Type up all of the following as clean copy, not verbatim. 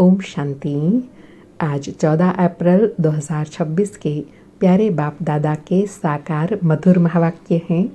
ओम शांति। आज 14 अप्रैल 2026 के प्यारे बाप दादा के साकार मधुर महावाक्य हैं।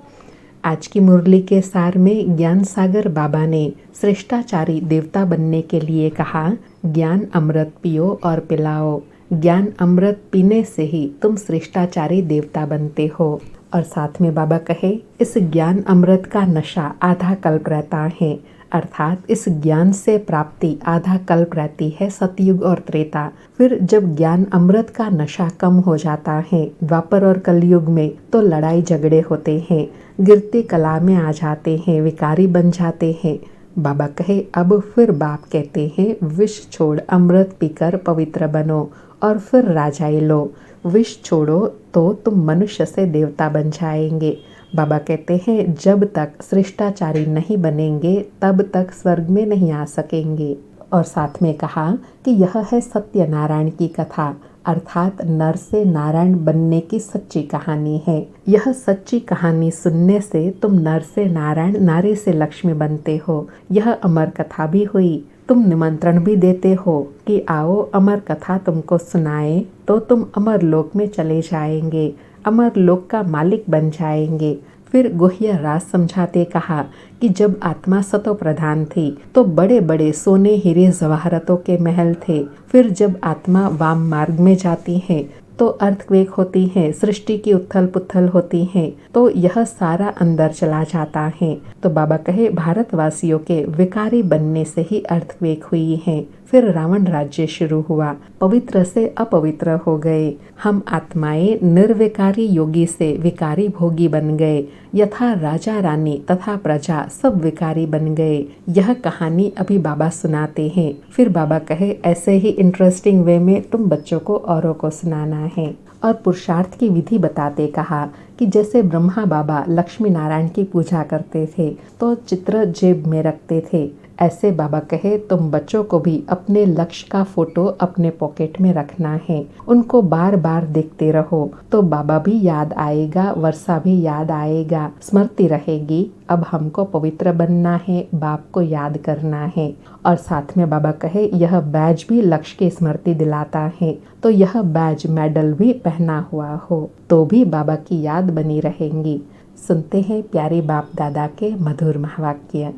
आज की मुरली के सार में ज्ञान सागर बाबा ने श्रेष्ठाचारी देवता बनने के लिए कहा, ज्ञान अमृत पियो और पिलाओ। ज्ञान अमृत पीने से ही तुम श्रेष्ठाचारी देवता बनते हो। और साथ में बाबा कहे, इस ज्ञान अमृत का नशा आधा कल्प रहता है, अर्थात इस ज्ञान से प्राप्ति आधा कल्प रहती है, सतयुग और त्रेता। फिर जब ज्ञान अमृत का नशा कम हो जाता है द्वापर और कलयुग में, तो लड़ाई झगड़े होते हैं, गिरती कला में आ जाते हैं, विकारी बन जाते हैं। बाबा कहे, अब फिर बाप कहते हैं, विष छोड़ अमृत पीकर पवित्र बनो और फिर राजाई लो। विष छोड़ो तो तुम मनुष्य से देवता बन जाएंगे। बाबा कहते हैं, जब तक श्रेष्ठाचारी नहीं बनेंगे तब तक स्वर्ग में नहीं आ सकेंगे। और साथ में कहा कि यह है सत्यनारायण की कथा, अर्थात नर से नारायण बनने की सच्ची कहानी है। यह सच्ची कहानी सुनने से तुम नर से नारायण, नारी से लक्ष्मी बनते हो। यह अमर कथा भी हुई। तुम निमंत्रण भी देते हो कि आओ अमर कथा तुमको सुनाए, तो तुम अमर लोक में चले जाएंगे, अमर लोक का मालिक बन जाएंगे। फिर गुह्य राज समझाते कहा कि जब आत्मा सतो प्रधान थी तो बड़े बड़े सोने हीरे जवाहरतों के महल थे। फिर जब आत्मा वाम मार्ग में जाती है तो अर्थक्वेक होती है, सृष्टि की उथल पुथल होती है, तो यह सारा अंदर चला जाता है। तो बाबा कहे, भारतवासियों के विकारी बनने से ही अर्थक्वेक हुई है। फिर रावण राज्य शुरू हुआ, पवित्र से अपवित्र हो गए। हम आत्माएं निर्विकारी योगी से विकारी भोगी बन गए, यथा राजा रानी तथा प्रजा सब विकारी बन गए। यह कहानी अभी बाबा सुनाते हैं। फिर बाबा कहे, ऐसे ही इंटरेस्टिंग वे में तुम बच्चों को औरों को सुनाना है। और पुरुषार्थ की विधि बताते कहा कि जैसे ब्रह्मा बाबा लक्ष्मी नारायण की पूजा करते थे तो चित्र जेब में रखते थे, ऐसे बाबा कहे तुम बच्चों को भी अपने लक्ष्य का फोटो अपने पॉकेट में रखना है। उनको बार बार देखते रहो तो बाबा भी याद आएगा, वर्षा भी याद आएगा, स्मृति रहेगी। अब हमको पवित्र बनना है, बाप को याद करना है। और साथ में बाबा कहे, यह बैज भी लक्ष्य की स्मृति दिलाता है, तो यह बैज मेडल भी पहना हुआ हो तो भी बाबा की याद बनी रहेंगी। सुनते हैं प्यारे बाप दादा के मधुर महावाक्य।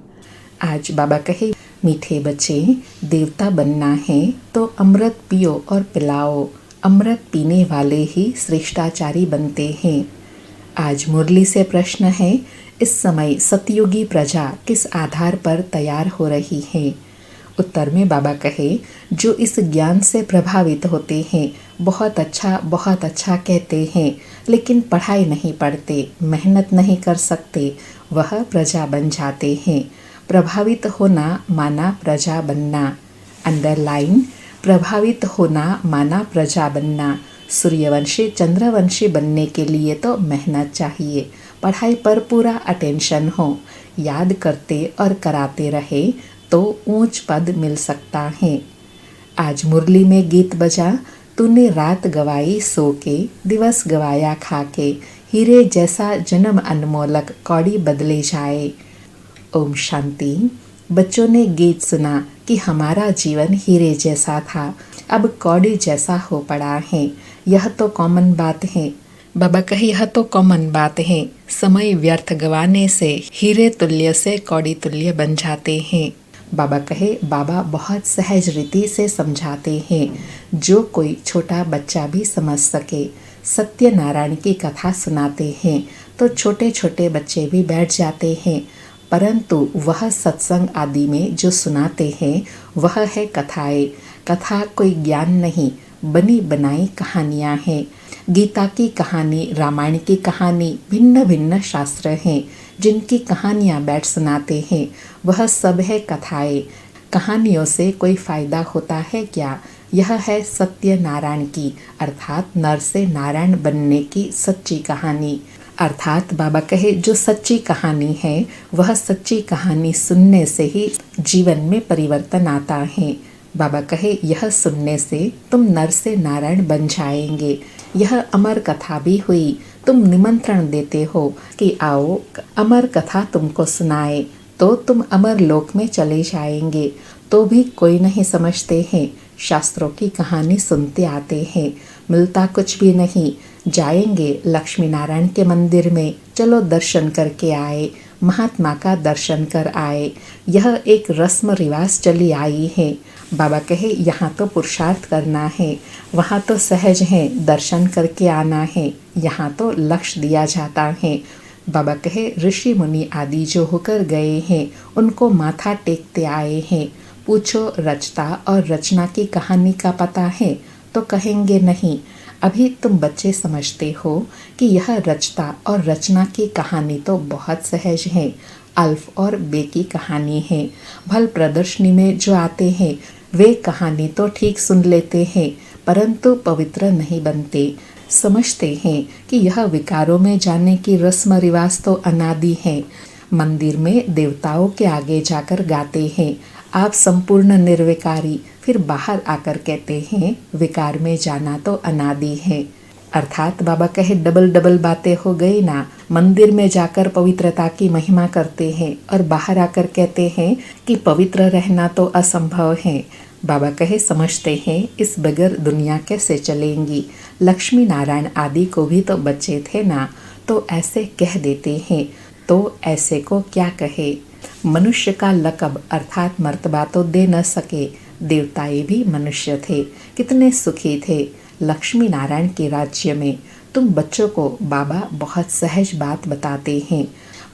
आज बाबा कहे, मीठे बच्चे, देवता बनना है तो अमृत पियो और पिलाओ। अमृत पीने वाले ही श्रेष्ठाचारी बनते हैं। आज मुरली से प्रश्न है, इस समय सतयुगी प्रजा किस आधार पर तैयार हो रही है? उत्तर में बाबा कहे, जो इस ज्ञान से प्रभावित होते हैं, बहुत अच्छा कहते हैं, लेकिन पढ़ाई नहीं पढ़ते, मेहनत नहीं कर सकते, वह प्रजा बन जाते हैं। प्रभावित होना माना प्रजा बनना। अंडरलाइन, प्रभावित होना माना प्रजा बनना। सूर्यवंशी चंद्रवंशी बनने के लिए तो मेहनत चाहिए, पढ़ाई पर पूरा अटेंशन हो, याद करते और कराते रहे तो ऊंच पद मिल सकता है। आज मुरली में गीत बजा, तूने रात गवाई सो के, दिवस गवाया खा के, हीरे जैसा जन्म अनमोलक कौड़ी बदले जाए। ओम शांति। बच्चों ने गीत सुना कि हमारा जीवन हीरे जैसा था, अब कौड़ी जैसा हो पड़ा है। यह तो कॉमन बात है। बाबा कहे, यह तो कॉमन बात है। समय व्यर्थ गवाने से हीरे तुल्य से कौड़ी तुल्य बन जाते हैं। बाबा कहे, बाबा बहुत सहज रीति से समझाते हैं, जो कोई छोटा बच्चा भी समझ सके। सत्यनारायण की कथा सुनाते हैं तो छोटे छोटे बच्चे भी बैठ जाते हैं, परंतु वह सत्संग आदि में जो सुनाते हैं वह है कथाएं। कथा कोई ज्ञान नहीं, बनी बनाई कहानियाँ हैं। गीता की कहानी, रामायण की कहानी, भिन्न भिन्न शास्त्र हैं जिनकी कहानियाँ बैठ सुनाते हैं, वह सब है कथाएं। कहानियों से कोई फायदा होता है क्या? यह है सत्यनारायण की, अर्थात नर से नारायण बनने की सच्ची कहानी। अर्थात बाबा कहे, जो सच्ची कहानी है वह सच्ची कहानी सुनने से ही जीवन में परिवर्तन आता है। बाबा कहे, यह सुनने से तुम नर से नारायण बन जाएंगे। यह अमर कथा भी हुई। तुम निमंत्रण देते हो कि आओ अमर कथा तुमको सुनाए, तो तुम अमर लोक में चले जाएंगे। तो भी कोई नहीं समझते हैं। शास्त्रों की कहानी सुनते आते हैं, मिलता कुछ भी नहीं। जाएंगे लक्ष्मी नारायण के मंदिर में, चलो दर्शन करके आए, महात्मा का दर्शन कर आए। यह एक रस्म रिवाज चली आई है। बाबा कहे यहाँ तो पुरुषार्थ करना है, वहाँ तो सहज है, दर्शन करके आना है, यहाँ तो लक्ष्य दिया जाता है। बाबा कहे ऋषि मुनि आदि जो होकर गए हैं उनको माथा टेकते आए हैं। पूछो रचता और रचना की कहानी का पता है तो कहेंगे नहीं। अभी तुम बच्चे समझते हो कि यह रचता और रचना की कहानी तो बहुत सहज है, अल्फ और बे की कहानी है। भल प्रदर्शनी में जो आते हैं वे कहानी तो ठीक सुन लेते हैं, परंतु पवित्र नहीं बनते। समझते हैं कि यह विकारों में जाने की रस्म रिवाज तो अनादि है। मंदिर में देवताओं के आगे जाकर गाते हैं आप संपूर्ण निर्विकारी, फिर बाहर आकर कहते हैं विकार में जाना तो अनादि है। अर्थात बाबा कहे डबल डबल बातें हो गई ना। मंदिर में जाकर पवित्रता की महिमा करते हैं और बाहर आकर कहते हैं कि पवित्र रहना तो असंभव है। बाबा कहे समझते हैं इस बगैर दुनिया कैसे चलेंगी। लक्ष्मी नारायण आदि को भी तो बच्चे थे ना, तो ऐसे कह देते हैं, तो ऐसे को क्या कहे। मनुष्य का लकब अर्थात मर्तबा तो दे न सके। देवताएं भी मनुष्य थे, कितने सुखी थे लक्ष्मी नारायण के राज्य में। तुम बच्चों को बाबा बहुत सहज बात बताते हैं।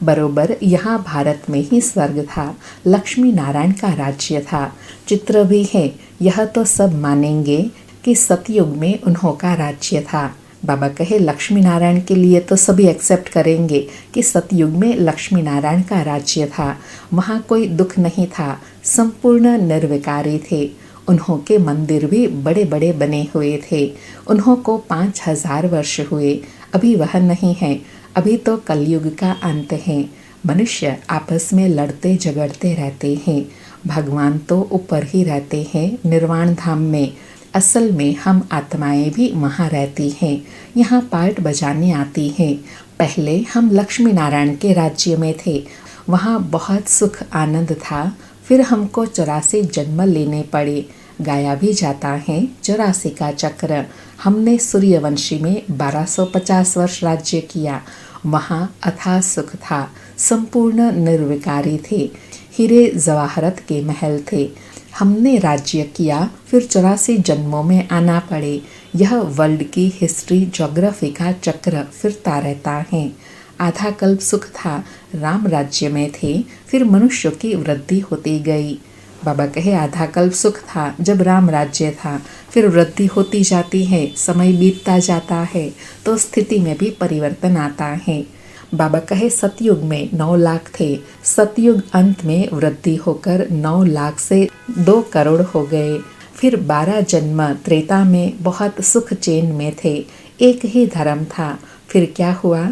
बरोबर यहाँ भारत में ही स्वर्ग था, लक्ष्मी नारायण का राज्य था। चित्र भी है, यह तो सब मानेंगे कि सतयुग में उन्हों का राज्य था। बाबा कहे लक्ष्मी नारायण के लिए तो सभी एक्सेप्ट करेंगे कि सतयुग में लक्ष्मी नारायण का राज्य था। वहाँ कोई दुख नहीं था, संपूर्ण निर्विकारी थे। उन्हों के मंदिर भी बड़े बड़े बने हुए थे। उन्हों को 5000 वर्ष हुए, अभी वह नहीं है। अभी तो कलयुग का अंत है। मनुष्य आपस में लड़ते झगड़ते रहते हैं। भगवान तो ऊपर ही रहते हैं निर्वाण धाम में। असल में हम आत्माएं भी वहाँ रहती हैं, यहाँ पार्ट बजाने आती हैं। पहले हम लक्ष्मी नारायण के राज्य में थे, वहाँ बहुत सुख आनंद था। फिर हमको 84 जन्म लेने पड़े। गाया भी जाता है 84 का चक्र। हमने सूर्यवंशी में 1250 वर्ष राज्य किया। वहाँ अथाह सुख था, संपूर्ण निर्विकारी थे, हीरे जवाहरत के महल थे। हमने राज्य किया, फिर 84 जन्मों में आना पड़े। यह वर्ल्ड की हिस्ट्री ज्योग्राफी का चक्र फिरता रहता है। आधा कल्प सुख था, राम राज्य में थे, फिर मनुष्यों की वृद्धि होती गई। बाबा कहे आधा कल्प सुख था जब राम राज्य था, फिर वृद्धि होती जाती है, समय बीतता जाता है तो स्थिति में भी परिवर्तन आता है। बाबा कहे सतयुग में 9 लाख थे, सतयुग अंत में वृद्धि होकर 9 लाख से 2 करोड़ हो गए। फिर 12 जन्म त्रेता में बहुत सुख चैन में थे, एक ही धर्म था। फिर क्या हुआ?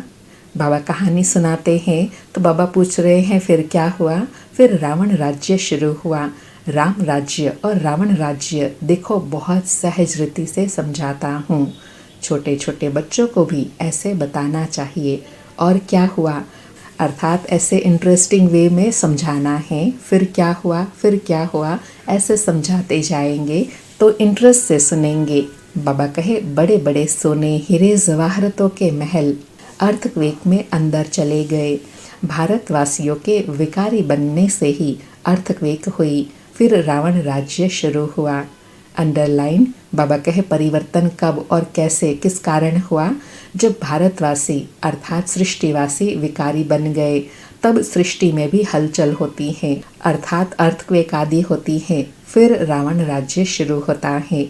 बाबा कहानी सुनाते हैं तो बाबा पूछ रहे हैं फिर क्या हुआ? फिर रावण राज्य शुरू हुआ। राम राज्य और रावण राज्य देखो बहुत सहज रीति से समझाता हूँ। छोटे छोटे बच्चों को भी ऐसे बताना चाहिए। और क्या हुआ अर्थात ऐसे इंटरेस्टिंग वे में समझाना है। फिर क्या हुआ, फिर क्या हुआ, ऐसे समझाते जाएंगे तो इंटरेस्ट से सुनेंगे। बाबा कहे बड़े बड़े सोने हीरे जवाहरतों के महल अर्थक्वेक में अंदर चले गए। भारतवासियों के विकारी बनने से ही अर्थक्वेक हुई। फिर रावण राज्य शुरू हुआ। अंडरलाइन बाबा कहे परिवर्तन कब और कैसे किस कारण हुआ? जब भारतवासी अर्थात सृष्टिवासी विकारी बन गए, तब सृष्टि में भी हलचल होती है अर्थात अर्थक्वेक आदि होती है। फिर रावण राज्य शुरू होता है।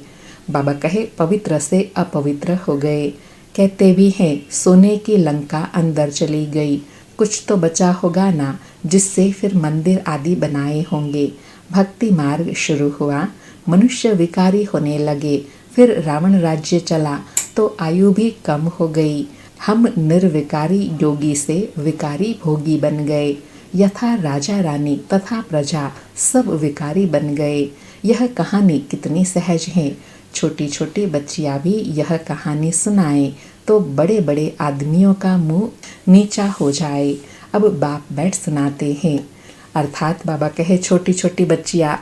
बाबा कहे पवित्र से अपवित्र हो गए। कहते भी हैं सोने की लंका अंदर चली गई। कुछ तो बचा होगा ना, जिससे फिर मंदिर आदि बनाए होंगे। भक्ति मार्ग शुरू हुआ, मनुष्य विकारी होने लगे। फिर रावण राज्य चला तो आयु भी कम हो गई। हम निर्विकारी योगी से विकारी भोगी बन गए। यथा राजा रानी तथा प्रजा सब विकारी बन गए। यह कहानी कितनी सहज है। छोटी छोटी बच्चियाँ भी यह कहानी सुनाएं तो बड़े बड़े आदमियों का मुंह नीचा हो जाए। अब बाप बैठ सुनाते हैं। अर्थात बाबा कहे छोटी छोटी बच्चियाँ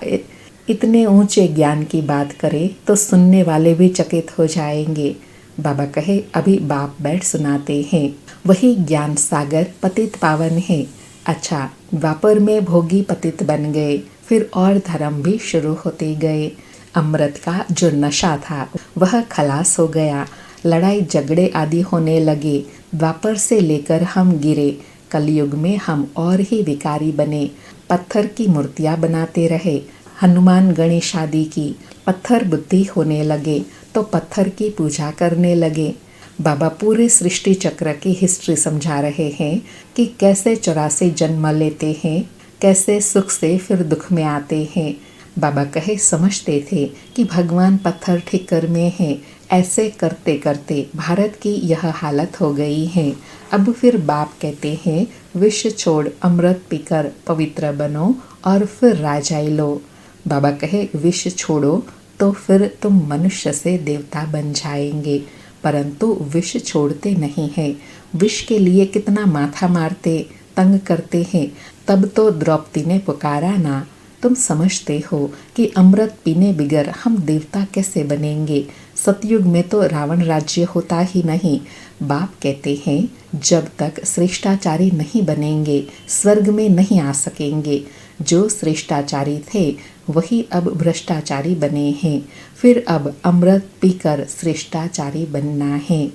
इतने ऊंचे ज्ञान की बात करे तो सुनने वाले भी चकित हो जाएंगे। बाबा कहे अभी बाप बैठ सुनाते हैं। वही ज्ञान सागर पतित पावन है। अच्छा, द्वापर में भोगी पतित बन गए, फिर और धर्म भी शुरू होते गए। अमृत का जो नशा था वह खलास हो गया। लड़ाई झगड़े आदि होने लगे। द्वापर से लेकर हम गिरे। कलयुग में हम और ही विकारी बने। पत्थर की मूर्तियां बनाते रहे। हनुमान गणेश आदि की पत्थर बुद्धि होने लगे तो पत्थर की पूजा करने लगे। बाबा पूरे सृष्टि चक्र की हिस्ट्री समझा रहे हैं कि कैसे 84 जन्म लेते हैं, कैसे सुख से फिर दुख में आते हैं। बाबा कहे समझते थे कि भगवान पत्थर ठिक्कर में है। ऐसे करते करते भारत की यह हालत हो गई है। अब फिर बाप कहते हैं विष छोड़ अमृत पीकर पवित्र बनो और फिर राजाई लो। बाबा कहे विष छोड़ो तो फिर तुम मनुष्य से देवता बन जाएंगे, परंतु विष छोड़ते नहीं हैं। विष के लिए कितना माथा मारते, तंग करते हैं। तब तो द्रौपदी ने पुकारा ना। तुम समझते हो कि अमृत पीने बिगर हम देवता कैसे बनेंगे। सतयुग में तो रावण राज्य होता ही नहीं। बाप कहते हैं जब तक श्रेष्ठाचारी नहीं बनेंगे स्वर्ग में नहीं आ सकेंगे। जो श्रेष्ठाचारी थे वही अब भ्रष्टाचारी बने हैं। फिर अब अमृत पीकर श्रेष्ठाचारी बनना है।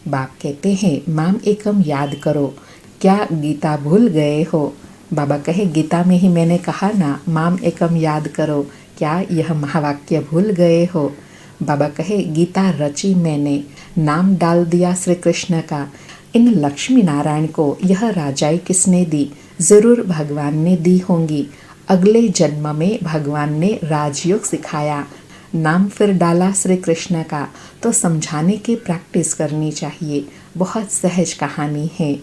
बाप कहते हैं माम एकम याद करो। क्या गीता भूल गए हो? बाबा कहे गीता में ही मैंने कहा ना, माम एकम याद करो। क्या यह महावाक्य भूल गए हो? बाबा कहे गीता रची मैंने, नाम डाल दिया श्री कृष्ण का। इन लक्ष्मी नारायण को यह राजाई किसने दी? जरूर भगवान ने दी होंगी। अगले जन्म में भगवान ने राजयोग सिखाया, नाम फिर डाला श्री कृष्ण का। तो समझाने की प्रैक्टिस करनी चाहिए। बहुत सहज कहानी है।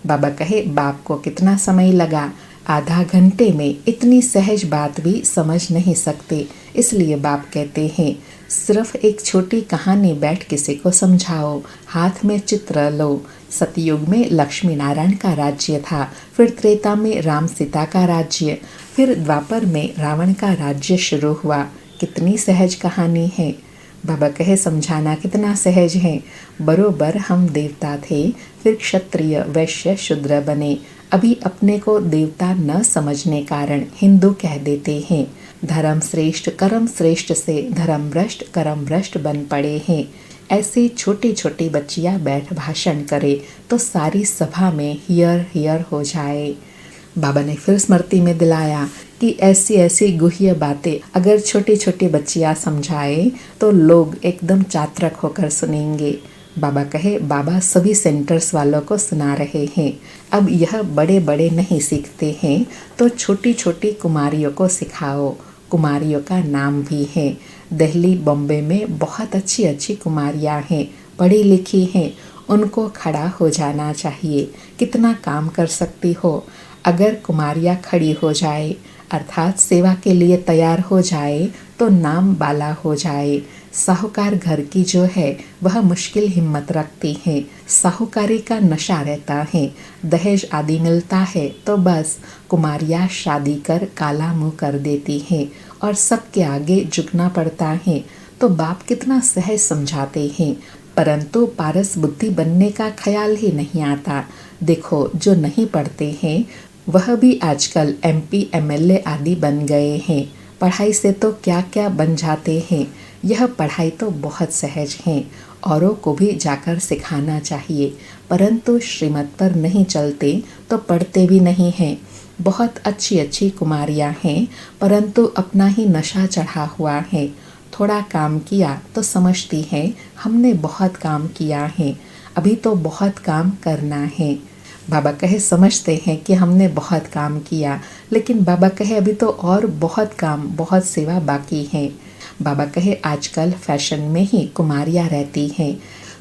बाबा कहे बाप को कितना समय लगा? आधा घंटे में इतनी सहज बात भी समझ नहीं सकते। इसलिए बाप कहते हैं सिर्फ एक छोटी कहानी बैठ किसी को समझाओ, हाथ में चित्र लो। सतयुग में लक्ष्मी नारायण का राज्य था, फिर त्रेता में राम सीता का राज्य, फिर द्वापर में रावण का राज्य शुरू हुआ। कितनी सहज कहानी है। बाबा कहे समझाना कितना सहज है। बरोबर हम देवता थे, फिर क्षत्रिय वैश्य शूद्र बने। अभी अपने को देवता न समझने कारण हिंदू कह देते हैं। धर्म श्रेष्ठ कर्म श्रेष्ठ से धर्म भ्रष्ट कर्म भ्रष्ट बन पड़े हैं। ऐसे छोटी छोटी बच्चियां बैठ भाषण करे तो सारी सभा में हियर हियर हो जाए। बाबा ने फिर स्मृति में दिलाया कि ऐसी ऐसी गुह्य बातें अगर छोटी छोटी बच्चियां समझाए तो लोग एकदम चातरक होकर सुनेंगे। बाबा कहे बाबा सभी सेंटर्स वालों को सुना रहे हैं। अब यह बड़े बड़े नहीं सीखते हैं तो छोटी छोटी कुमारियों को सिखाओ। कुमारियों का नाम भी है। दिल्ली बॉम्बे में बहुत अच्छी अच्छी कुमारियां हैं, पढ़ी लिखी हैं। उनको खड़ा हो जाना चाहिए। कितना काम कर सकती हो। अगर कुमारियां खड़ी हो जाए अर्थात सेवा के लिए तैयार हो जाए तो नाम बाला हो जाए। साहूकार घर की जो है वह मुश्किल हिम्मत रखती है। साहूकारी का नशा रहता है, दहेज आदि मिलता है तो बस कुमारियां शादी कर काला मुंह कर देती हैं और सबके आगे झुकना पड़ता है। तो बाप कितना सहज समझाते हैं, परंतु पारस बुद्धि बनने का ख्याल ही नहीं आता। देखो जो नहीं पढ़ते हैं वह भी आजकल MP MLA आदि बन गए हैं। पढ़ाई से तो क्या क्या बन जाते हैं। यह पढ़ाई तो बहुत सहज है, औरों को भी जाकर सिखाना चाहिए, परंतु श्रीमत पर नहीं चलते तो पढ़ते भी नहीं हैं। बहुत अच्छी अच्छी कुमारियां हैं, परंतु अपना ही नशा चढ़ा हुआ है। थोड़ा काम किया तो समझती हैं हमने बहुत काम किया है, अभी तो बहुत काम करना है। बाबा कहे समझते हैं कि हमने बहुत काम किया, लेकिन बाबा कहे अभी तो और बहुत काम बहुत सेवा बाकी है। बाबा कहे आजकल फैशन में ही कुमारियां रहती हैं।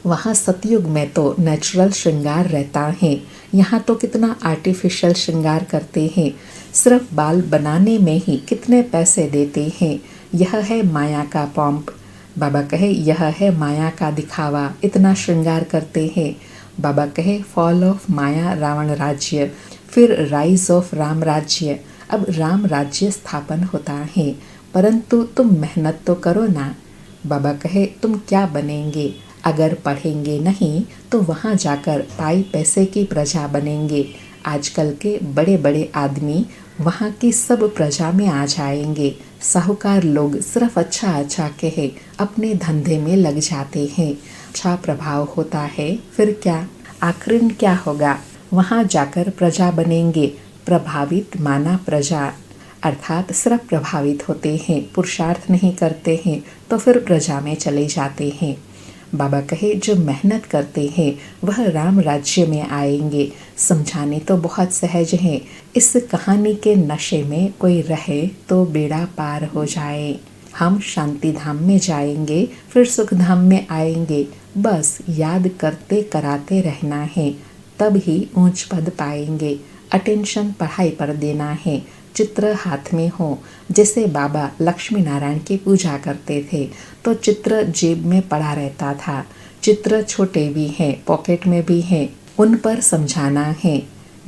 वहाँ सतयुग में तो नेचुरल श्रृंगार रहता है, यहाँ तो कितना आर्टिफिशियल श्रृंगार करते हैं। सिर्फ बाल बनाने में ही कितने पैसे देते हैं। यह है माया का पंप। बाबा कहे यह है माया का दिखावा, इतना श्रृंगार करते हैं। बाबा कहे फॉल ऑफ माया रावण राज्य, फिर राइज ऑफ राम राज्य। अब राम राज्य स्थापन होता है। परंतु तुम मेहनत तो करो ना। बाबा कहे, तुम क्या बनेंगे? अगर पढ़ेंगे नहीं तो वहाँ जाकर पाई पैसे की प्रजा बनेंगे। आजकल के बड़े बड़े आदमी वहाँ की सब प्रजा में आ जाएंगे। साहूकार लोग सिर्फ अच्छा अच्छा कहे अपने धंधे में लग जाते हैं। अच्छा प्रभाव होता है, फिर क्या? आखिर क्या होगा? वहाँ जाकर प्रजा बनेंगे। प्रभावित माना प्रजा, अर्थात सिर्फ प्रभावित होते हैं, पुरुषार्थ नहीं करते हैं तो फिर प्रजा में चले जाते हैं। बाबा कहे, जो मेहनत करते हैं वह राम राज्य में आएंगे। समझाने तो बहुत सहज है। इस कहानी के नशे में कोई रहे तो बेड़ा पार हो जाए। हम शांति धाम में जाएंगे, फिर सुख धाम में आएंगे। बस याद करते कराते रहना है, तब ही ऊंच पद पाएंगे। अटेंशन पढ़ाई पर देना है। चित्र हाथ में हो। जैसे बाबा लक्ष्मी नारायण की पूजा करते थे तो चित्र जेब में पड़ा रहता था। चित्र छोटे भी हैं, पॉकेट में भी हैं, उन पर समझाना है।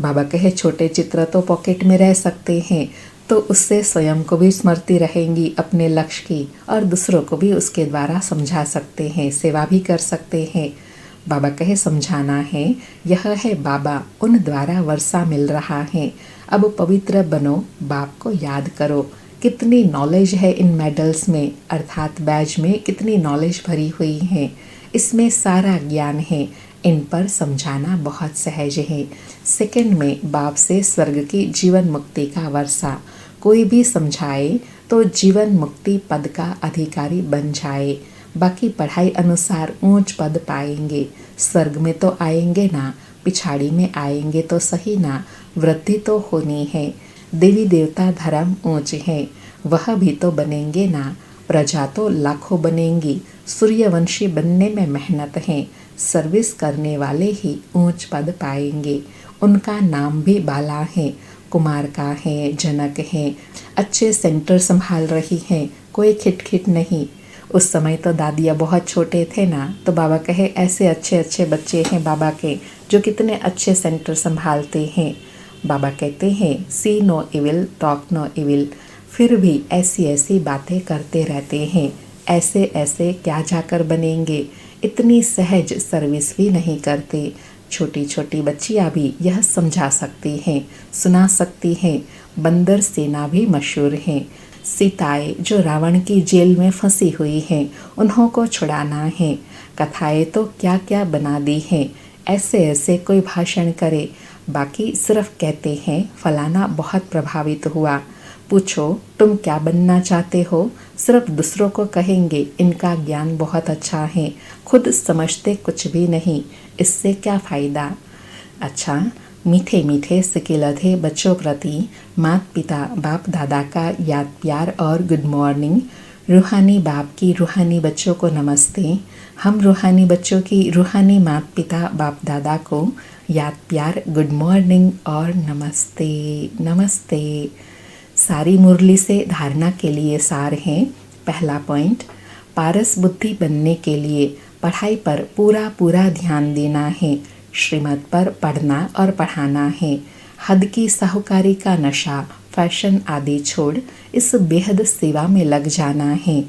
बाबा कहे, छोटे चित्र तो पॉकेट में रह सकते हैं तो उससे स्वयं को भी स्मृति रहेंगी अपने लक्ष्य की, और दूसरों को भी उसके द्वारा समझा सकते हैं, सेवा भी कर सकते हैं। बाबा कहे, समझाना है। यह है बाबा, उन द्वारा वर्षा मिल रहा है। अब पवित्र बनो, बाप को याद करो। कितनी नॉलेज है इन मेडल्स में, अर्थात बैज में कितनी नॉलेज भरी हुई है। इसमें सारा ज्ञान है। इन पर समझाना बहुत सहज है। सेकंड में बाप से स्वर्ग की जीवन मुक्ति का वर्षा। कोई भी समझाए तो जीवन मुक्ति पद का अधिकारी बन जाए। बाकी पढ़ाई अनुसार ऊंच पद पाएंगे। स्वर्ग में तो आएंगे ना, पिछाड़ी में आएंगे तो सही ना, वृद्धि तो होनी है। देवी देवता धर्म ऊंच है, वह भी तो बनेंगे ना। प्रजा तो लाखों बनेंगी। सूर्यवंशी बनने में मेहनत है। सर्विस करने वाले ही ऊंच पद पाएंगे। उनका नाम भी बाला है, कुमार का है, जनक है। अच्छे सेंटर संभाल रही हैं, कोई खिटखिट नहीं। उस समय तो दादिया बहुत छोटे थे ना, तो बाबा कहे, ऐसे अच्छे अच्छे बच्चे हैं बाबा के जो कितने अच्छे सेंटर संभालते हैं। बाबा कहते हैं, see no evil, talk no evil. फिर भी ऐसी ऐसी बातें करते रहते हैं। ऐसे ऐसे क्या जाकर बनेंगे? इतनी सहज सर्विस भी नहीं करते। छोटी छोटी बच्चियाँ भी यह समझा सकती हैं, सुना सकती हैं। बंदर सेना भी मशहूर हैं। सीताएं जो रावण की जेल में फंसी हुई हैं, उन्हों को छुड़ाना है। कथाएं तो क्या क्या बना दी हैं। ऐसे ऐसे कोई भाषण करे, बाकी सिर्फ कहते हैं फलाना बहुत प्रभावित हुआ। पूछो तुम क्या बनना चाहते हो, सिर्फ दूसरों को कहेंगे इनका ज्ञान बहुत अच्छा है, खुद समझते कुछ भी नहीं। इससे क्या फ़ायदा? अच्छा, मीठे मीठे सिकिलधे बच्चों प्रति माता पिता बाप दादा का याद प्यार और गुड मॉर्निंग। रूहानी बाप की रूहानी बच्चों को नमस्ते। हम रूहानी बच्चों की रूहानी माता पिता बाप दादा को याद प्यार, गुड मॉर्निंग और नमस्ते नमस्ते। सारी मुरली से धारणा के लिए सार हैं। पहला पॉइंट, पारस बुद्धि बनने के लिए पढ़ाई पर पूरा पूरा ध्यान देना है। श्रीमत पर पढ़ना और पढ़ाना है। हद की साहूकारी का नशा, फैशन आदि छोड़ इस बेहद सेवा में लग जाना है।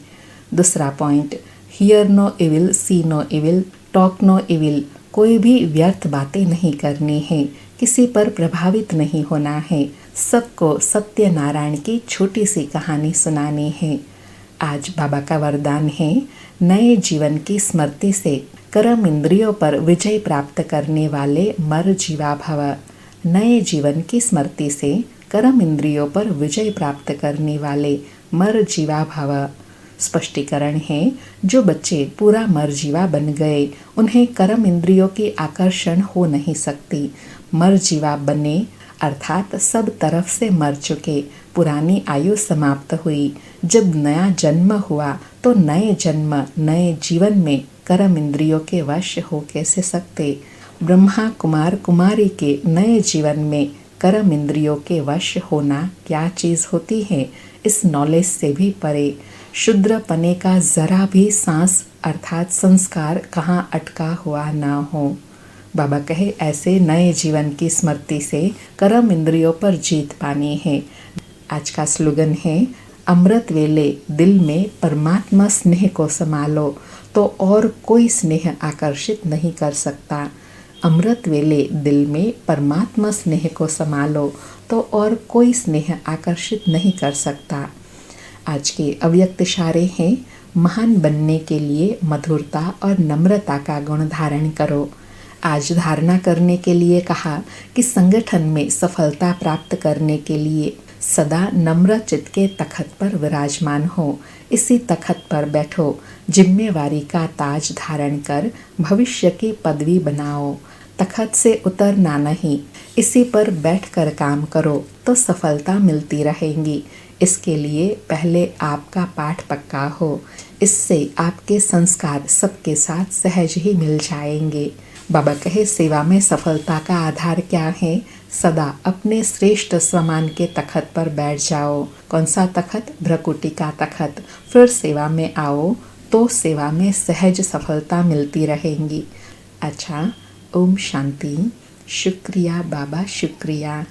दूसरा point, hear no evil, see no evil, talk no evil. कोई भी व्यर्थ बातें नहीं करनी है, किसी पर प्रभावित नहीं होना है। सबको सत्यनारायण की छोटी सी कहानी सुनानी है। आज बाबा का वरदान है, नए जीवन की स्मृति से कर्म इंद्रियों पर विजय प्राप्त करने वाले मर जीवा भव। नए जीवन की स्मृति से कर्म इंद्रियों पर विजय प्राप्त करने वाले मर जीवा भव। स्पष्टीकरण है, जो बच्चे पूरा मर जीवा बन गए उन्हें कर्म इंद्रियों की आकर्षण हो नहीं सकती। मर जीवा बने अर्थात सब तरफ से मर चुके, पुरानी आयु समाप्त हुई। जब नया जन्म हुआ तो नए जन्म नए जीवन में कर्म इंद्रियों के वश हो कैसे सकते। ब्रह्मा कुमार कुमारी के नए जीवन में कर्म इंद्रियों के वश होना क्या चीज़ होती है, इस नॉलेज से भी परे। शुद्र पने का जरा भी सांस अर्थात संस्कार कहाँ अटका हुआ ना हो। बाबा कहे, ऐसे नए जीवन की स्मृति से कर्म इंद्रियों पर जीत पानी है। आज का स्लोगन है, अमृत वेले दिल में परमात्मा स्नेह को समालो तो और कोई स्नेह आकर्षित नहीं कर सकता। अमृत वेले दिल में परमात्मा स्नेह को समालो तो और कोई स्नेह आकर्षित नहीं कर सकता। आज के अव्यक्त इशारे हैं, महान बनने के लिए मधुरता और नम्रता का गुण धारण करो। आज धारणा करने के लिए कहा कि संगठन में सफलता प्राप्त करने के लिए सदा नम्र चित्त के तखत पर विराजमान हो। इसी तखत पर बैठो, जिम्मेवारी का ताज धारण कर भविष्य की पदवी बनाओ। तखत से उतरना नहीं, इसी पर बैठकर काम करो तो सफलता मिलती रहेंगी। इसके लिए पहले आपका पाठ पक्का हो, इससे आपके संस्कार सबके साथ सहज ही मिल जाएंगे। बाबा कहे, सेवा में सफलता का आधार क्या है? सदा अपने श्रेष्ठ समान के तखत पर बैठ जाओ। कौन सा तखत? भ्रकुटी का तखत। फिर सेवा में आओ तो सेवा में सहज सफलता मिलती रहेंगी। अच्छा, ओम शांति। शुक्रिया बाबा, शुक्रिया।